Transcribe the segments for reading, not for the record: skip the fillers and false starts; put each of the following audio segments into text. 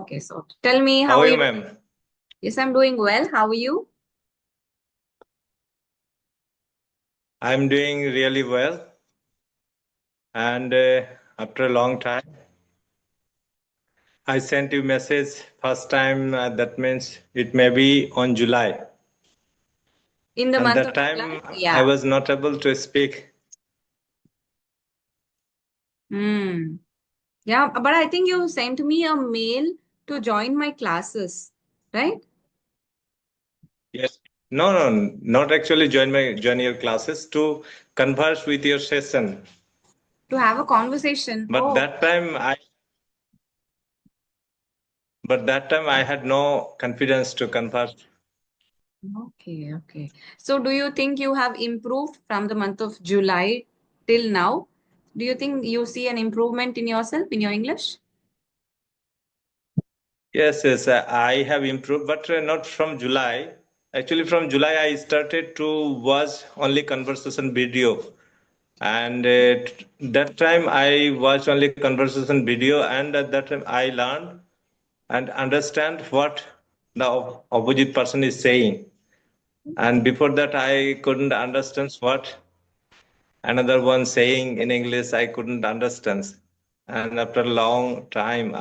Okay, so tell me How are you, ma'am? Yes, I'm doing well. How are you? I'm doing really well. And after a long time, I sent you message first time. That means it may be on July. In the And month that of July? time I Yeah. was not able to speak. Hmm. Yeah, but I think you sent me a mail to join my classes, right? Yes. No, no, not actually join your classes to converse with your session. To have a conversation. But Oh, that time I had no confidence to converse. okay, okay. So do you think you have improved from the month of July till now? Do you think you see an improvement in yourself, in your English? Yes, yes, I have improved, but not from July. Actually, from July, I started to watch only conversation video, and that time I watched only conversation video, and at that time I learned and understand what the opposite person is saying. And before that, I couldn't understand what another one saying in English. I couldn't understand, and after a long time,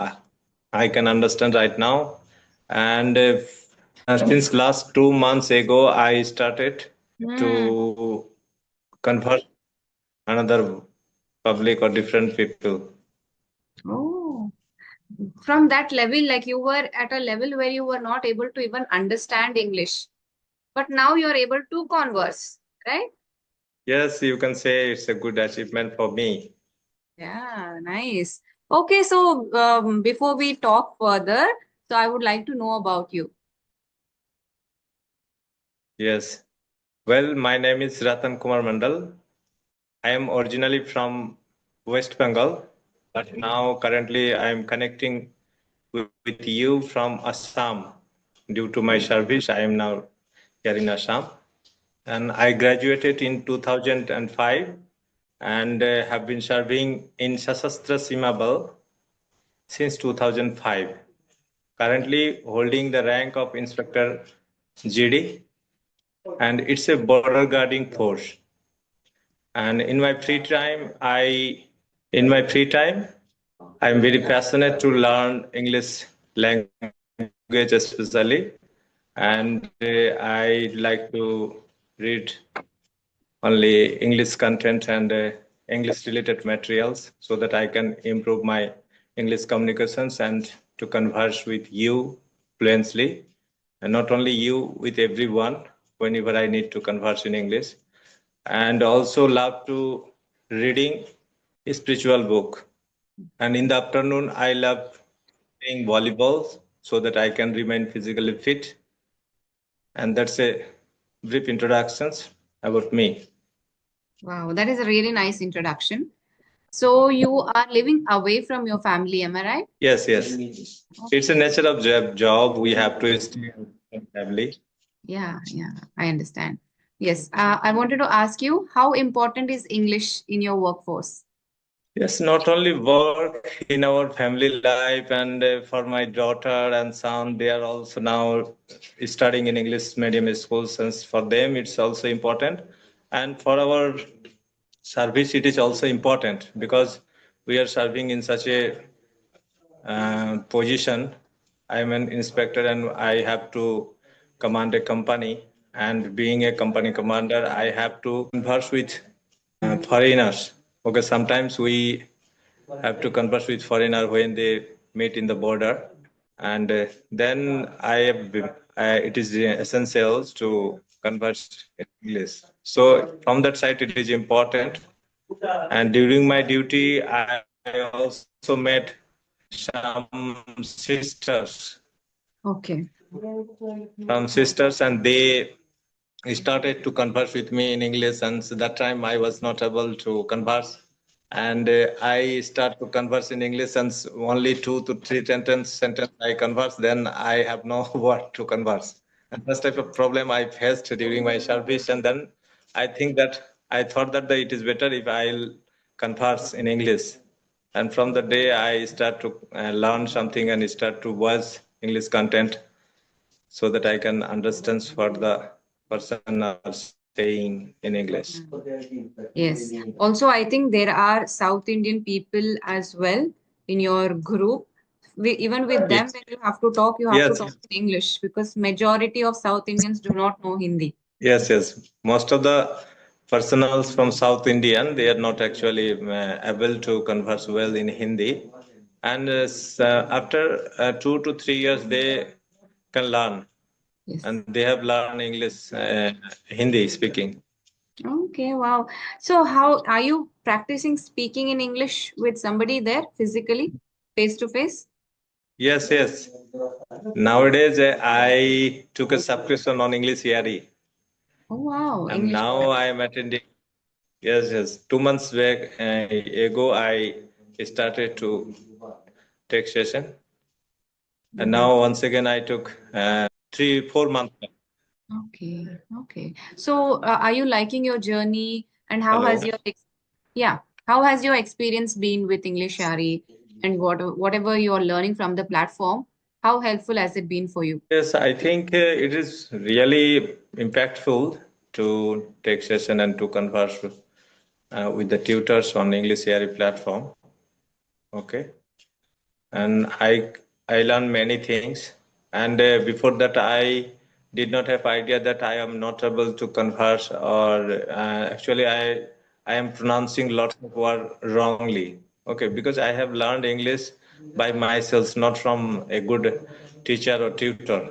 I can understand right now. And since last 2 months ago, I started Hmm. to convert another public or different people. Oh, from that level, like you were at a level where you were not able to even understand English, but now you're able to converse, right? Yes, you can say it's a good achievement for me. Yeah, nice. Okay, so before we talk further, so I would like to know about you. Yes. Well, my name is Ratan Kumar Mandal. I am originally from West Bengal, but now currently I am connecting with you from Assam. Due to my service, I am now here in Assam. And I graduated in 2005 and have been serving in Sashastra Sima Bal since 2005. Currently holding the rank of Inspector GD, and it's a border guarding force. And in my free time, I'm very passionate to learn English language especially, and I like to read only English content and English related materials so that I can improve my English communications and to converse with you fluently, and not only you, with everyone whenever I need to converse in English. And also love to reading a spiritual book. And in the afternoon, I love playing volleyball so that I can remain physically fit. And that's a brief introductions about me. Wow, that is a really nice introduction. So you are living away from your family, am I right? Yes, yes. It's a Okay. nature of job. We have to stay in family. Yeah, yeah, I understand. Yes, I wanted to ask you, how important is English in your workforce? Yes, not only work in our family life, and for my daughter and son, they are also now studying in English medium schools, and for them it's also important. And for our service, it is also important because we are serving in such a position. I'm an inspector and I have to command a company. And being a company commander, I have to converse with foreigners. Okay, sometimes we have to converse with foreigner when they meet in the border, and then it is essential to converse in English. So from that side, it is important. And during my duty, I also met some sisters, Okay. and they started to converse with me in English. And so that time I was not able to converse. And I start to converse in English, and only 2 to 3 sentence I converse. Then I have no word to converse. And this type of problem I faced during my service. And then I thought that it is better if I'll converse in English. And from the day I start to learn something and start to watch English content so that I can understand what the person are saying in English. Yes. Also, I think there are South Indian people as well in your group. Even with Yes, them, when you have to talk, you have to yes, talk in English because majority of South Indians do not know Hindi. yes, yes. Most of the personals from South Indian, they are not actually able to converse well in Hindi. And after 2 to 3 years, they can learn, Yes. and they have learned English, Hindi speaking. Okay, wow. So, how are you practicing speaking in English with somebody there physically, face to face? Yes, yes. Nowadays, I took a subscription on English ERE, Oh, wow. and English. now I am attending. Yes, yes. 2 months back ago, I started to take session, and Mhm. now once again I took 3 4 months. Okay, okay. So, are you liking your journey and how has Hello. your yeah, how has your experience been with English Shari and whatever you are learning from the platform, how helpful has it been for you? Yes, I think it is really impactful to take session and to converse with the tutors on English ERE platform. Okay, and I learned many things. And before that, I did not have idea that I am not able to converse, or actually I am pronouncing lots of word wrongly. Okay, because I have learned English by myself, not from a good teacher or tutor,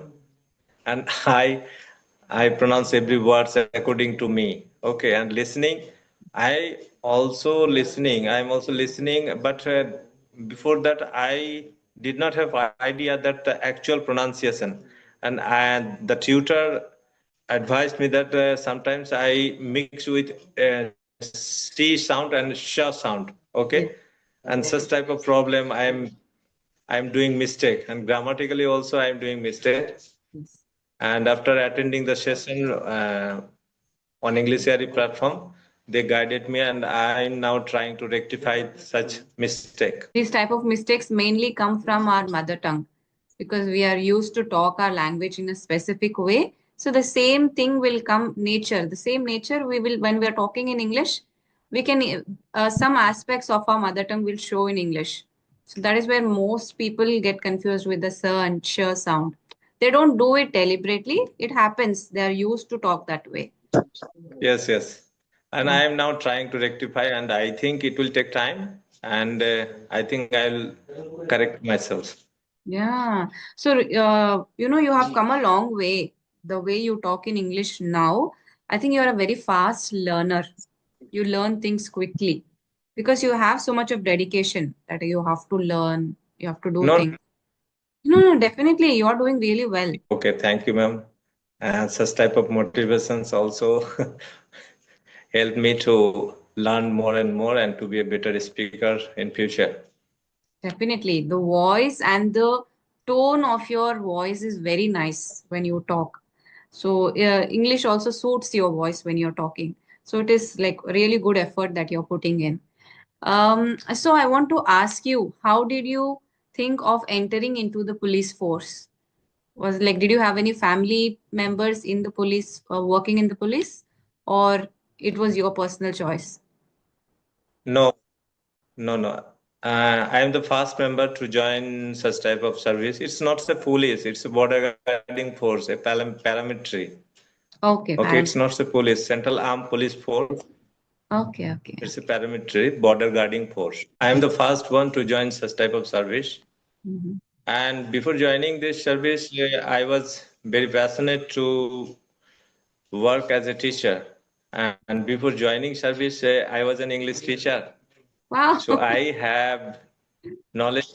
and I pronounce every words according to me. Okay, and listening, I'm also listening, but before that I did not have idea that the actual pronunciation, and the tutor advised me that sometimes I mix with C sound and sh sound. Okay, Yes, and such type of problem I'm doing mistake, and grammatically also I'm doing mistake. yes. And after attending the session on English Area platform, they guided me, and I'm now trying to rectify such mistake. These type of mistakes mainly come from our mother tongue because we are used to talk our language in a specific way. So the same thing will come nature. The same nature we will when we are talking in English, we can some aspects of our mother tongue will show in English. So that is where most people get confused with the s and sh sound. They don't do it deliberately. It happens. They are used to talk that way. Yes, yes. And Oh. I am now trying to rectify, and I think it will take time, and I think I'll correct myself. Yeah. So, you have come a long way. The way you talk in English now, I think you're a very fast learner. You learn things quickly because you have so much of dedication that you have to learn, you have to do No, things. No, no, definitely. You are doing really well. okay, thank you, ma'am. And such type of motivations also help me to learn more and more and to be a better speaker in future. Definitely. The voice and the tone of your voice is very nice when you talk. So, English also suits your voice when you're talking. So, it is like really good effort that you're putting in. So I want to ask you, how did you think of entering into the police force? Was like, did you have any family members in the police working in the police, or it was your personal choice? No, no, no. I am the first member to join such type of service. It's not the police, it's a border guarding force, a paramilitary. Okay, Okay, it's not paramilitary. the police, Central Armed Police Force. Okay, okay. It's a paramilitary border guarding force. I am Yes. the first one to join such type of service. Mhm. And before joining this service, I was very passionate to work as a teacher. And before joining service, I was an English teacher. Wow. So I have knowledge.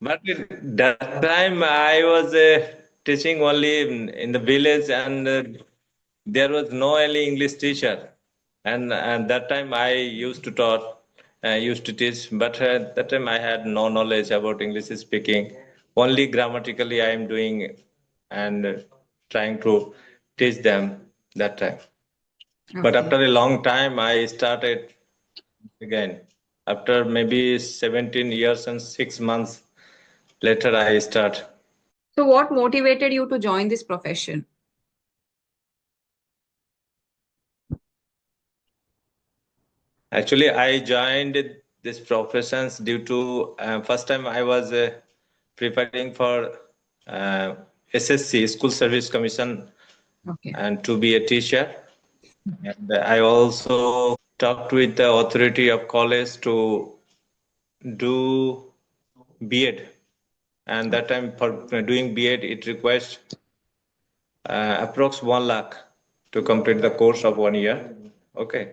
But that time I was teaching only in the village, and there was no any English teacher. And that time I used to teach, but that time I had no knowledge about English speaking. Only grammatically I am doing and trying to teach them that time. But Okay. after a long time, I started again. After maybe 17 years and 6 months later, I start. So, what motivated you to join this profession? Actually, I joined this professions due to first time I was preparing for uh, SSC, School Service Commission, Okay. and to be a teacher. And I also talked with the authority of college to do B.Ed. And that time for doing B.Ed, it requires approx 1 lakh to complete the course of 1 year. Okay.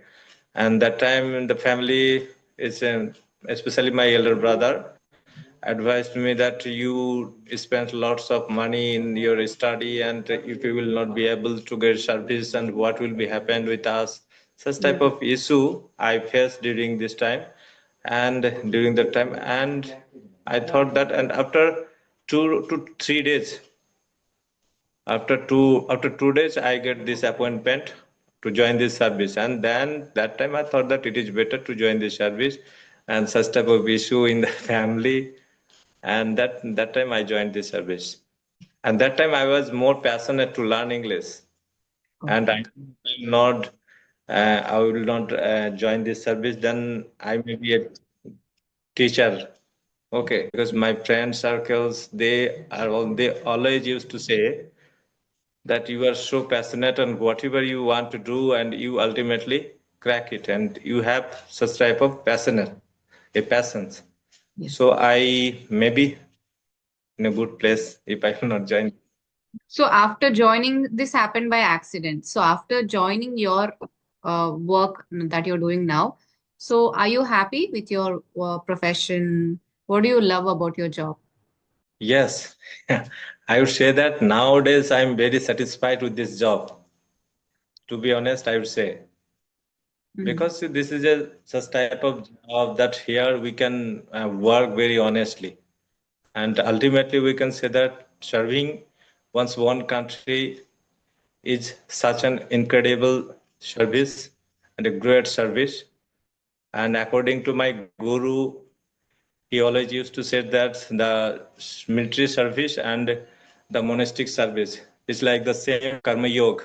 And that time the family is, especially my elder brother, advised me that you spend lots of money in your study, and if you will not be able to get service, and what will be happen with us. Such type Yes. of issue I faced during this time, and during that time, and I thought that, and after 2 to 3 days, after 2 days, I get this appointment to join this service, and then that time I thought that it is better to join this service, and such type of issue in the family, and that time I joined this service, and that time I was more passionate to learn English, and Okay. I'm not. I will not join this service. Then I may be a teacher. Okay, because my friend circles, they always used to say that you are so passionate on whatever you want to do, and you ultimately crack it, and you have such type of passionate a passion. Yes. So I may be in a good place if I will not join. So after joining, this happened by accident. So after joining your work that you're doing now, so are you happy with your profession? What do you love about your job? Yes, I would say that nowadays I'm very satisfied with this job. To be honest, I would say, Mm. because this is a such type of job that here we can work very honestly, and ultimately we can say that serving one's one country is such an incredible service and a great service. And according to my guru, he always used to say that the military service and the monastic service is like the same karma yoga.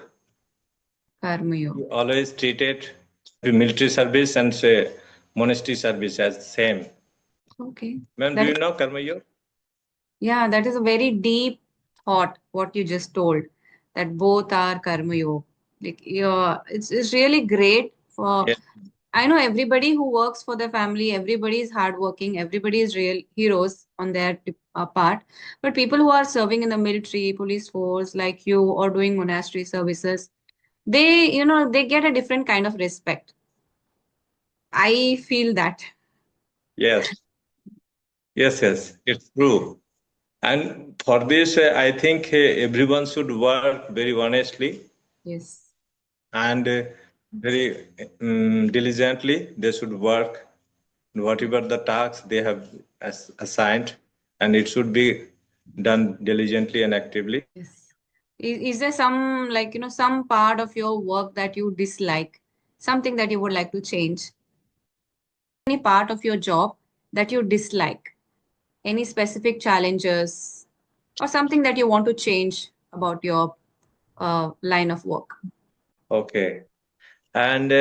Karma He Yoga. always treated the military service and say monastic service as same. Okay. Ma'am, do That you is, know karma yoga? yeah, that is a very deep thought, what you just told, that both are Karma Yoga. Like, yeah, it's really great for, Yes, I know everybody who works for their family, everybody is hardworking, everybody is real heroes on their part. But people who are serving in the military, police force, like you, or doing monastery services, they get a different kind of respect. I feel that. yes, yes, it's true. And for this, I think everyone should work very honestly Yes. and very diligently. They should work whatever the tasks they have assigned, and it should be done diligently and actively. Yes. Is there some, like, some part of your work that you dislike, something that you would like to change? Any part of your job that you dislike? Any specific challenges or something that you want to change about your line of work? Okay. And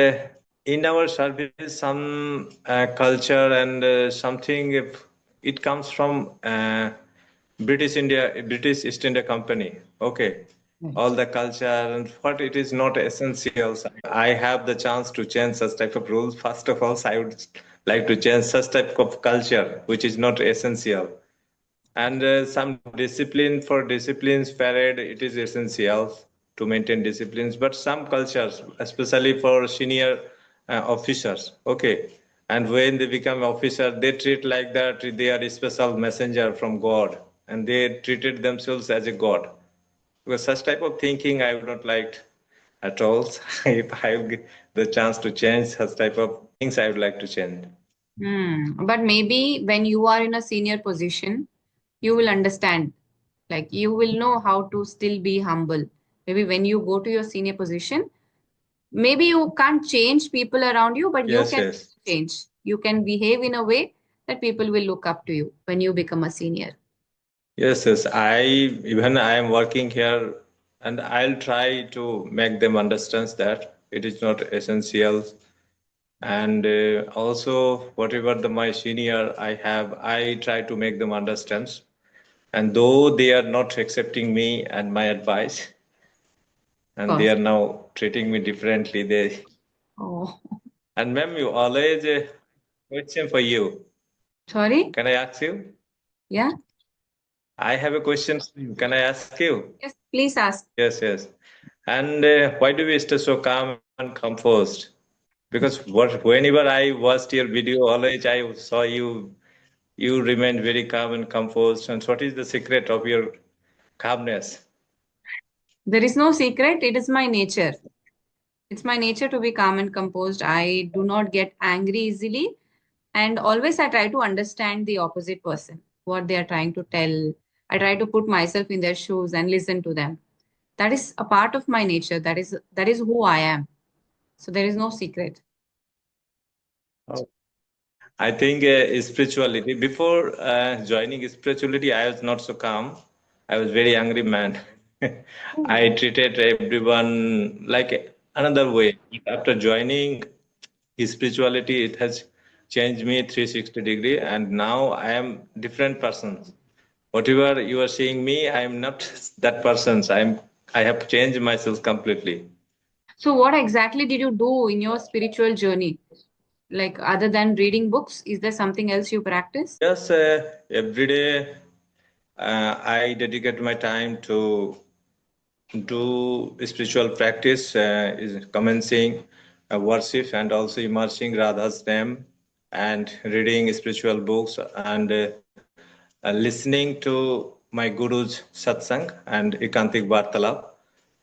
in our service, some culture and something, if it comes from British East India Company. Okay, all Right. the culture and what it is not essential. So I have the chance to change such type of rules. First of all, I would like to change such type of culture which is not essential, and some discipline. For disciplines parade, it is essential to maintain disciplines, but some cultures, especially for senior officers, okay, and when they become officer, they treat like that they are a special messenger from God, and they treated themselves as a god, because such type of thinking I would not like at all. If I get the chance to change such type of things, I would like to change. But maybe when you are in a senior position, you will understand. Like, you will know how to still be humble. Maybe when you go to your senior position, maybe you can't change people around you, but you Yes, can yes. change. You can behave in a way that people will look up to you when you become a senior. Yes, yes. I am working here, and I'll try to make them understand that it is not essential. And also, whatever my senior I have, I try to make them understand. And though they are not accepting me and my advice, Of and they course. are now treating me differently, they Oh, and ma'am, you always question for you. sorry? Can I ask you? Yeah? I have a question for you. Can I ask you? Yes, please ask. Yes, yes. And why do we stay so calm and composed? Because whenever I watched your video, always I saw you remained very calm and composed. And what is the secret of your calmness? There is no secret. It is my nature. It's my nature to be calm and composed. I do not get angry easily. And always I try to understand the opposite person, what they are trying to tell. I try to put myself in their shoes and listen to them. That is a part of my nature. That is who I am. So there is no secret. Oh. I think spirituality. Before joining spirituality, I was not so calm. I was very angry man. I treated everyone like another way. After joining spirituality, it has changed me 360-degree, and now I am different person. Whatever you are seeing me, I am not that person. I have changed myself completely. So what exactly did you do in your spiritual journey? Like other than reading books, is there something else you practice? Yes, every day I dedicate my time to do spiritual practice, is commencing worship and also immersing Radha's name and reading spiritual books and listening to my guru's satsang and ekantik vartalap.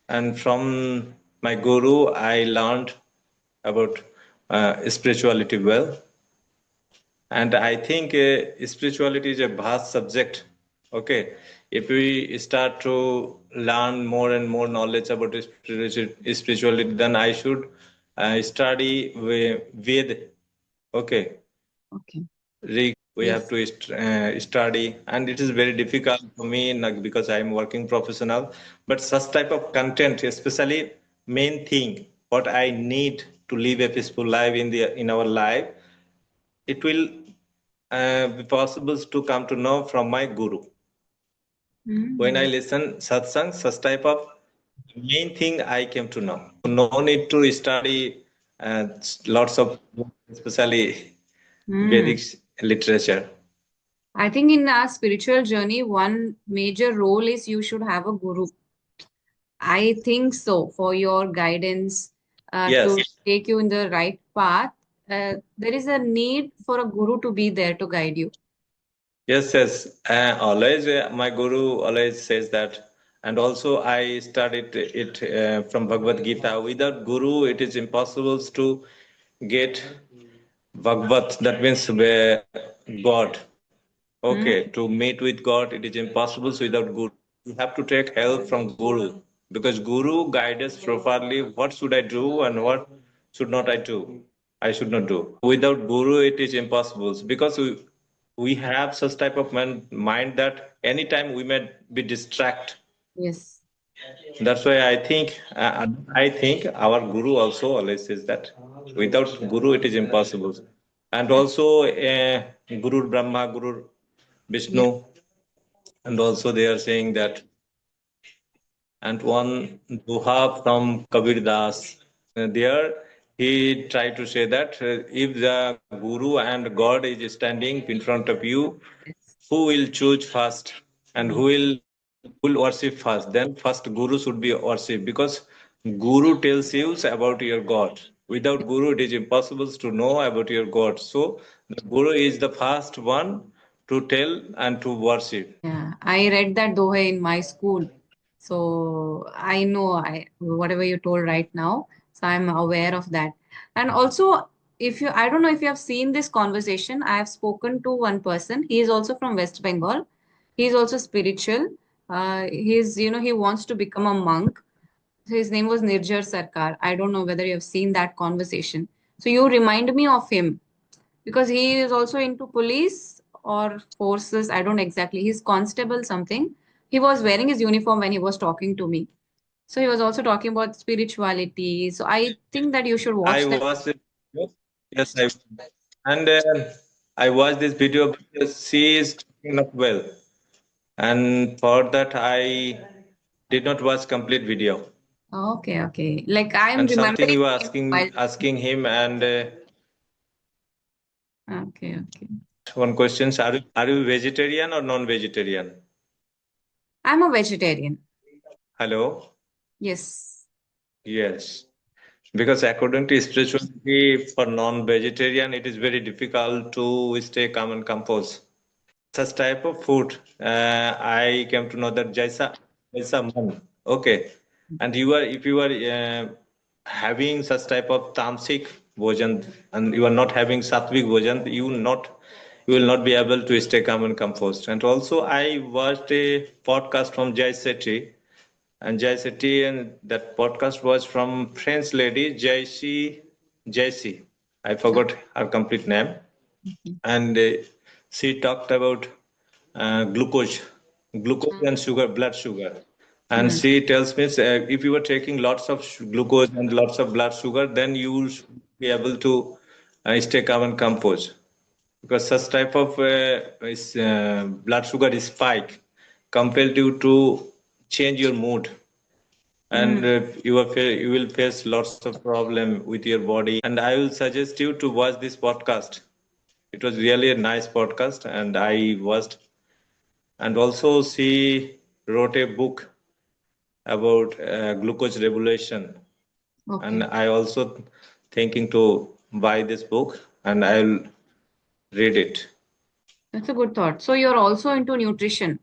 And from my guru, I learned about spirituality well. And I think spirituality is a vast subject. Okay, if we start to learn more and more knowledge about spirituality, then I should study Ved. Okay, Okay. Rig. We have Yes. to study, and it is very difficult for me like, because I am working professional. But such type of content, especially main thing, what I need to live a peaceful life in our life, it will be possible to come to know from my guru. When I Mm. listen satsang, such type of main thing I came to know. No need to study lots of, especially Mm. Vedic literature. I think in our spiritual journey, one major role is you should have a guru. I think so, for your guidance, Yes, to take you in the right path. There is a need for a guru to be there to guide you. yes, yes. Always, my guru always says that. And also, I studied it from Bhagavad Gita. Without guru, it is impossible to get Bhagavad. That means God. Okay, Mm. to meet with God, it is impossible without Guru. You have to take help from Guru because Guru guides us properly. What should I do and what should not I do? I should not do. Without Guru, it is impossible because we have such type of mind that anytime we may be distracted. Yes. That's why I think our Guru also always says that without Guru, it is impossible. And also, Guru Brahma, Guru Yeah. Vishnu, and also they are saying that, and one duha from Kabir Das. There he tried to say that if the Guru and God is standing in front of you, Yes. who will choose first and who will worship first? Then first Guru should be worship because Guru tells you about your God. Without Guru, it is impossible to know about your God. So the Guru is the first one to tell and to worship. Yeah, I read that doha in my school. So I know whatever you told right now. So I'm aware of that. And also, if you, I don't know if you have seen this conversation, I have spoken to one person. He is also from West Bengal. He is also spiritual. He wants to become a monk. So his name was Nirjar Sarkar. I don't know whether you have seen that conversation. So you remind me of him. because he is also into police or forces. I don't exactly. He's constable something. He was wearing his uniform when he was talking to me. So he was also talking about spirituality. So I think that you should I watch that. watched this video. Yes, and I watched this video because she is talking not well, and for that I did not watch complete video. Okay, okay. Like I'm And something remembering you were him while. asking him, and Okay, okay. one question: are you vegetarian or non-vegetarian? I'm a vegetarian. Hello. Yes. Yes. Because according to spirituality, for non-vegetarian, it is very difficult to stay calm and composed. Such type of food, I came to know that jaisa man. Okay, and you are if you are having such type of tamasic bhojan and you are not having sattvic bhojan, you will not be able to stay calm and composed. And also, I watched a podcast from Jai Shetty, and Jai Shetty, and that podcast was from French lady Jaisi. I forgot her complete name, Okay. and she talked about glucose and sugar, blood sugar. And Hmm. she tells me if you are taking lots of glucose and lots of blood sugar, then you should be able to stay calm and composed. Because such type of blood sugar is spike compelled you to change your mood, Hmm. and you will face lots of problem with your body. And I will suggest you to watch this podcast. It was really a nice podcast, and I watched. And also, she wrote a book about glucose regulation, and Okay. I also thinking to buy this book, and I'll read it. That's a good thought. So you're also into nutrition.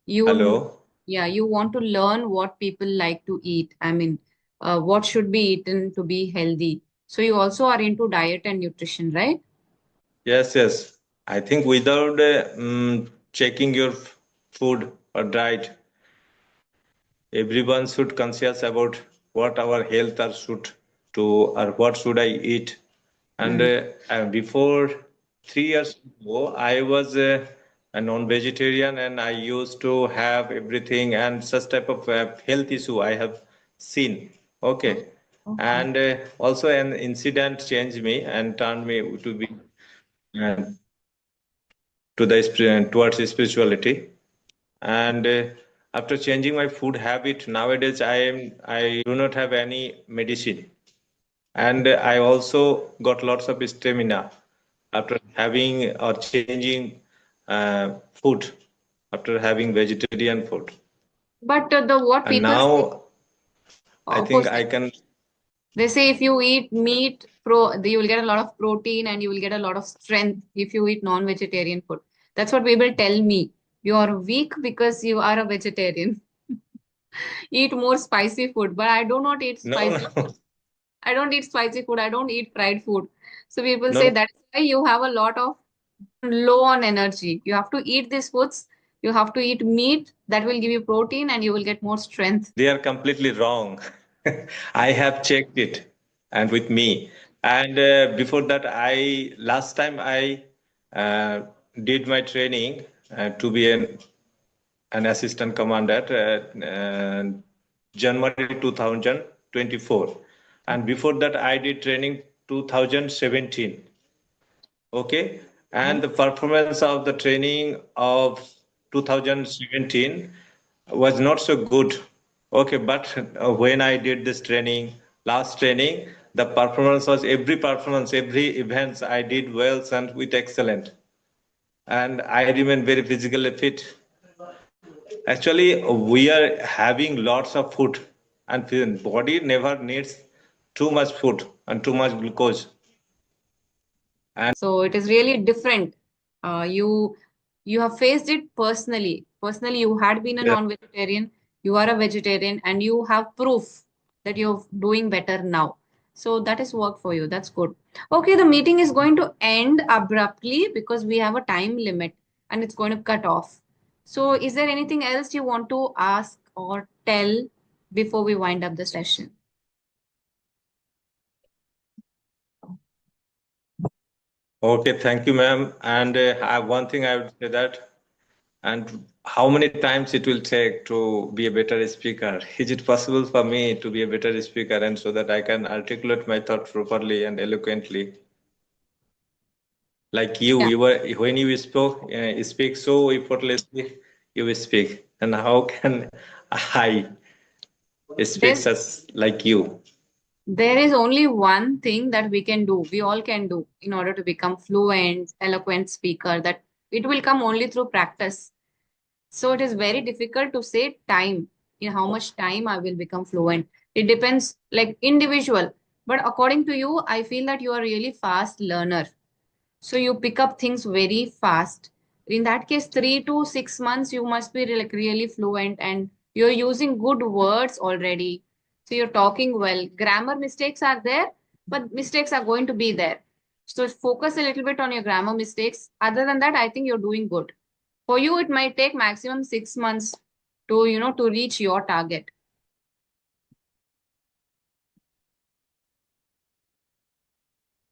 You, Hello. yeah, you want to learn what people like to eat. I mean, what should be eaten to be healthy. So you also are into diet and nutrition, right? Yes, yes. I think without checking your food or diet, everyone should conscious about what our health are should to, or what should I eat. And Mm. before 3 years ago, I was a non-vegetarian, and I used to have everything and such type of health issue I have seen. Oh, Okay, okay. and also an incident changed me and turned me to be uh, to the towards spirituality. And after changing my food habit, nowadays I do not have any medicine, and I also got lots of stamina after having or changing food, after having vegetarian food. But the what And people say now I think I opposite. can. They say if you eat meat, you will get a lot of protein and you will get a lot of strength if you eat non-vegetarian food. That's what people tell me. You are weak because you are a vegetarian. Eat more spicy food, but I do not eat No, spicy food. no, I don't eat spicy food. I don't eat fried food. So people say no. that's why you have a lot of low on energy. You have to eat these foods. You have to eat meat that will give you protein and you will get more strength. They are completely wrong. I have checked it, and with me. And before that, I last time I uh, did my training to be an assistant commander January 2024, and before that I did training 2017. Okay, Mhm. and the performance of the training of 2017 was not so good. Okay, but when I did this training, last training, the performance, every events I did well and with excellent, and I remain very physically fit. Actually, we are having lots of food, and body never needs too much food and too much glucose. And So it is really different. You have faced it personally. Personally, you had been a yes, non-vegetarian, you are a vegetarian, and you have proof that you're doing better now. So that is work for you. That's good. Okay, the meeting is going to end abruptly because we have a time limit and it's going to cut off. So is there anything else you want to ask or tell before we wind up the session? Okay, thank you, ma'am. And one thing I would say that, and how many times it will take to be a better speaker? Is it possible for me to be a better speaker and so that I can articulate my thought properly and eloquently? Like Yeah, you were when you speak so effortlessly, you speak. And how can I speak there's such like you? there is only one thing that we can do, we all can do in order to become fluent, eloquent speaker, that it will come only through practice. So it is very difficult to say time, in how much time I will become fluent. It depends, like individual. But according to you, I feel that you are really fast learner. So you pick up things very fast. In that case, 3 to 6 months, you must be like really fluent and you're using good words already. So you're talking well. Grammar mistakes are there, but mistakes are going to be there. So focus a little bit on your grammar mistakes. Other than that, I think you're doing good. For you, it might take maximum 6 months to, to reach your target.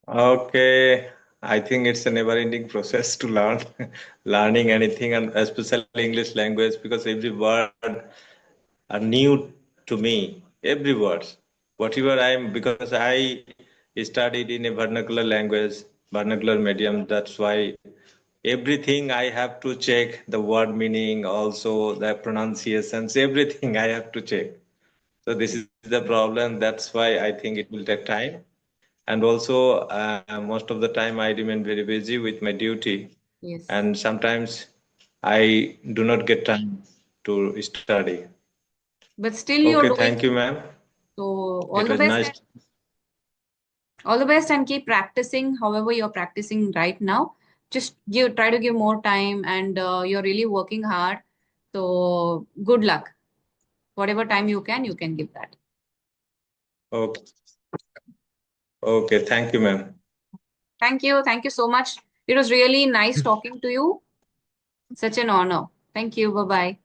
Okay, I think it's a never-ending process to learn, learning anything, and especially English language, because every word are new to me. Every word, whatever because I studied in a vernacular language, vernacular medium. That's why everything I have to check the word meaning, also the pronunciations, everything I have to check. So this is the problem. That's why I think it will take time. And also, most of the time, I remain very busy with my duty, Yes. and sometimes I do not get time to study. But still Okay, you're thank doing you, good. ma'am. So It was nice. all the best and keep practicing however you're practicing right now. Just try to give more time and you're really working hard. So good luck. Whatever time you can give that. Okay, okay, thank you, ma'am. Thank you. Thank you so much. It was really nice talking to you. Such an honor. Thank you. Bye bye.